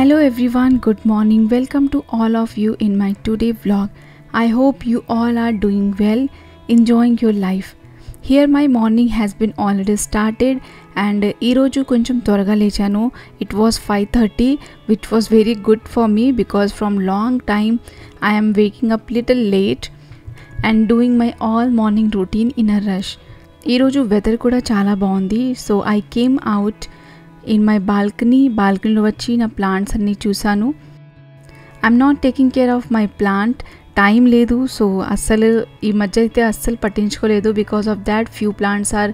Hello everyone, good morning. Welcome to all of you in my today vlog. I hope you all are doing well, enjoying your life. Here my morning has been already started and ee roju koncham tvarga lechanu. It was 5:30 which was very good for me because from long time I am waking up little late and doing my all morning routine in a rush. Ee roju weather kuda chala baagundi, so I came out in my balcony వచ్చి నా plants అన్నీ చూసాను. I'm not taking care of my plant, time లేదు. So అస్సలు ఈ మధ్య అయితే అస్సలు పట్టించుకోలేదు. Because of that few plants are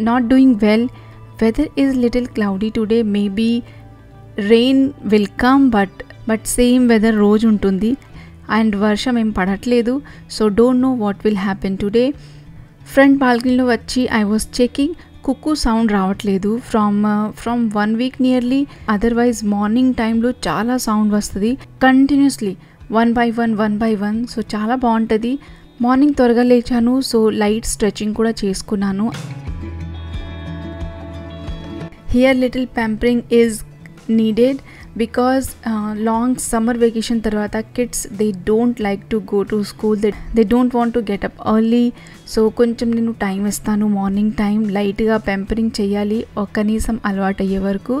not doing well. Weather is little cloudy today, maybe rain will come, but same weather రోజు ఉంటుంది అండ్ వర్షం ఏం పడట్లేదు. So don't know what will happen today. Front బాల్కనీలో వచ్చి I was checking, cuckoo sound రావట్లేదు from 1 week nearly. Otherwise morning టైంలో చాలా సౌండ్ వస్తుంది continuously, one by one. So చాలా బాగుంటుంది. మార్నింగ్ త్వరగా లేచాను, సో లైట్ స్ట్రెచింగ్ కూడా చేసుకున్నాను. Here little pampering is needed because long summer vacation tarvata kids they don't like to go to school, they don't want to get up early. so koncham nenu time istanu, morning time light ga pampering cheyali kanisam alvaatu ayye varaku.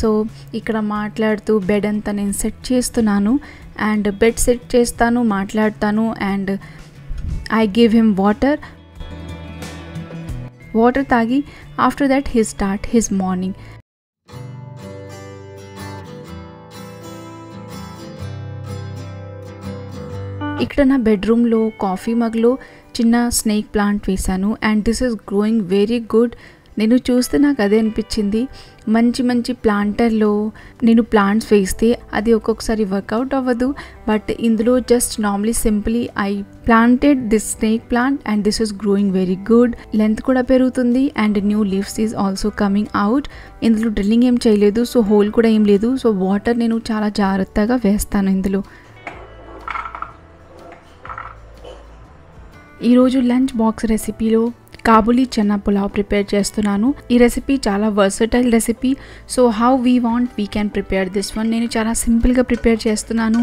so ikkada maatladutu bed anta nenu set chestunnanu and bed set chestanu, maatladtanu and I give him water tagi. after that he start his morning. ఇక్కడ నా బెడ్రూమ్లో coffee మగ్లో చిన్న snake plant వేశాను and this is growing very good. నేను చూస్తే నాకు అదే అనిపించింది, మంచి ప్లాంటర్లో నేను ప్లాంట్స్ వేస్తే అది ఒక్కొక్కసారి వర్కౌట్ అవ్వదు. బట్ ఇందులో just normally simply I planted this snake plant and this is growing very good. Length కూడా పెరుగుతుంది and new leaves is also coming out. ఇందులో డ్రిల్లింగ్ ఏం చేయలేదు, సో హోల్ కూడా ఏం లేదు. సో వాటర్ నేను చాలా జాగ్రత్తగా వేస్తాను ఇందులో. ఈరోజు లంచ్ బాక్స్ రెసిపీలో కాబూలీ చన్నా పులావ్ ప్రిపేర్ చేస్తున్నాను. ఈ రెసిపీ చాలా versatile recipe. So how we want we can prepare this one. నేను చాలా సింపుల్గా ప్రిపేర్ చేస్తున్నాను.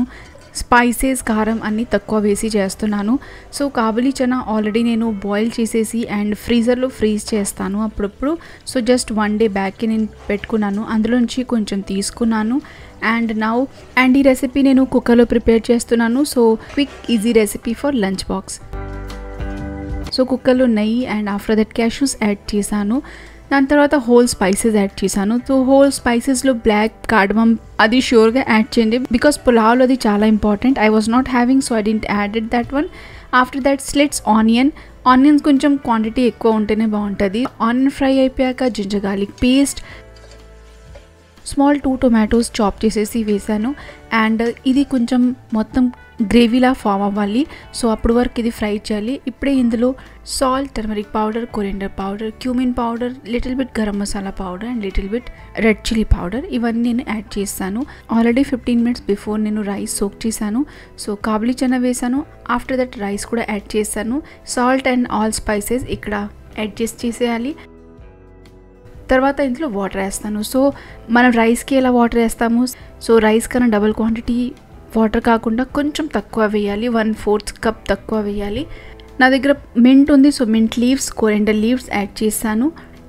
స్పైసెస్ కారం అన్నీ తక్కువ వేసి చేస్తున్నాను. సో కాబూలీ చనా ఆల్రెడీ నేను బాయిల్ చేసేసి అండ్ ఫ్రీజర్లో ఫ్రీజ్ చేస్తాను అప్పుడప్పుడు. సో జస్ట్ 1 day బ్యాక్కి నేను పెట్టుకున్నాను, అందులోంచి కొంచెం తీసుకున్నాను అండ్ ఈ రెసిపీ నేను కుక్కర్లో ప్రిపేర్ చేస్తున్నాను. So quick easy recipe for lunch box. So కుక్కర్లో నెయ్యి and after that cashews add చేశాను. దాని తర్వాత హోల్ స్పైసెస్ యాడ్ చేశాను. సో హోల్ స్పైసెస్లో బ్లాక్ కార్డమమ్ అది ష్యూర్గా యాడ్ చేయండి బికాస్ పులావ్లో అది చాలా important. I was not having, so I didn't added that one. After that slits onions కొంచెం క్వాంటిటీ ఎక్కువ ఉంటేనే బాగుంటుంది. ఆనియన్ ఫ్రై అయిపోయాక ginger garlic paste, small 2 tomatoes chop చేసేసి వేసాను అండ్ ఇది కొంచెం మొత్తం గ్రేవీలా ఫామ్ అవ్వాలి. సో అప్పుడు వరకు ఇది ఫ్రై చేయాలి. ఇప్పుడే ఇందులో salt, turmeric powder, coriander powder, cumin powder, little bit garam masala powder and little bit red chilli powder ఇవన్నీ నేను యాడ్ చేస్తాను. ఆల్రెడీ 15 minutes బిఫోర్ నేను రైస్ సోక్ చేశాను. సో కాబూలీ చనా వేసాను. ఆఫ్టర్ దట్ రైస్ కూడా యాడ్ చేశాను. సాల్ట్ అండ్ ఆల్ స్పైసెస్ ఇక్కడ adjust చేసేయాలి. తర్వాత ఇందులో వాటర్ వేస్తాను. సో మనం రైస్కి ఎలా వాటర్ వేస్తాము, సో రైస్ కన్నా డబుల్ క్వాంటిటీ వాటర్ కాకుండా కొంచెం తక్కువ వేయాలి, 1/4 cup తక్కువ వేయాలి. నా దగ్గర మింట్ ఉంది, so mint leaves, coriander leaves add చేశాను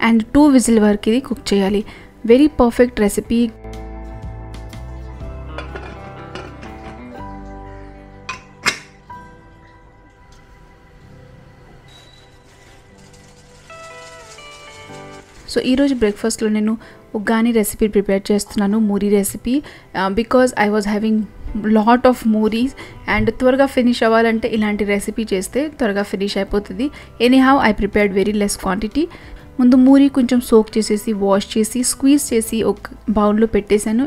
అండ్ 2 whistle వరకు ఇది కుక్ చేయాలి. Very perfect recipe. సో ఈరోజు బ్రేక్ఫాస్ట్లో నేను ఉగ్గాని రెసిపీ ప్రిపేర్ చేస్తున్నాను, muri recipe. Because I was having lot of muris and త్వరగా ఫినిష్ అవ్వాలంటే ఇలాంటి రెసిపీ చేస్తే త్వరగా ఫినిష్ అయిపోతుంది. Anyhow I prepared very less quantity. ముందు మూరీ కొంచెం సోక్ చేసేసి వాష్ చేసి స్క్వీజ్ చేసి ఒక బౌల్లో పెట్టేశాను.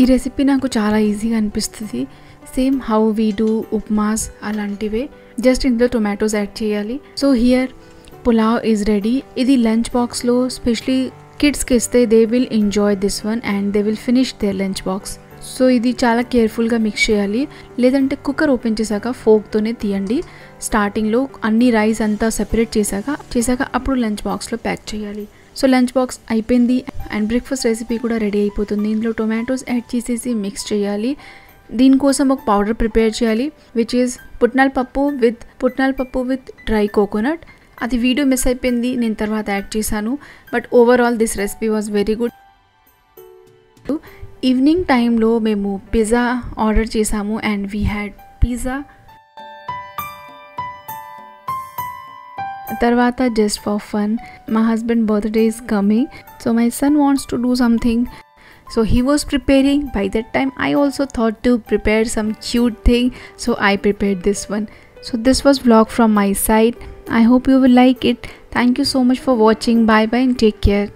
ఈ రెసిపీ నాకు చాలా ఈజీగా అనిపిస్తుంది. Same how we do upmas అలాంటివే, జస్ట్ ఇందులో టొమాటోస్ యాడ్ చేయాలి. So here pulao is ready. ఇది లంచ్ బాక్స్లో స్పెషలీ కిడ్స్కి ఇస్తే they will enjoy this one and they will finish their lunch box. So ఇది చాలా కేర్ఫుల్గా మిక్స్ చేయాలి, లేదంటే కుక్కర్ ఓపెన్ చేశాక ఫోక్తోనే తీయండి. స్టార్టింగ్లో అన్ని రైస్ అంతా సెపరేట్ చేశాక అప్పుడు లంచ్ బాక్స్లో ప్యాక్ చేయాలి. సో లంచ్ బాక్స్ అయిపోయింది అండ్ బ్రేక్ఫాస్ట్ రెసిపీ కూడా రెడీ అయిపోతుంది. ఇందులో టొమాటోస్ యాడ్ చేసేసి మిక్స్ చేయాలి. దీనికోసం ఒక పౌడర్ ప్రిపేర్ చేయాలి విచ్ ఈజ్ పుట్నాల పప్పు విత్ డ్రై కోకోనట్. అది వీడియో మిస్ అయిపోయింది, నేను తర్వాత యాడ్ చేశాను. But overall this recipe was very good. Evening టైంలో మేము పిజ్జా ఆర్డర్ చేసాము అండ్ వీ హ్యాడ్ పిజ్జా. తర్వాత జస్ట్ ఫర్ ఫన్, మా husband birthday is coming, so my son wants to do something. So he was preparing. By that time I also thought to prepare some cute thing, so I prepared this one. So this was vlog from my side. I hope you will like it. Thank you so much for watching. Bye bye and take care.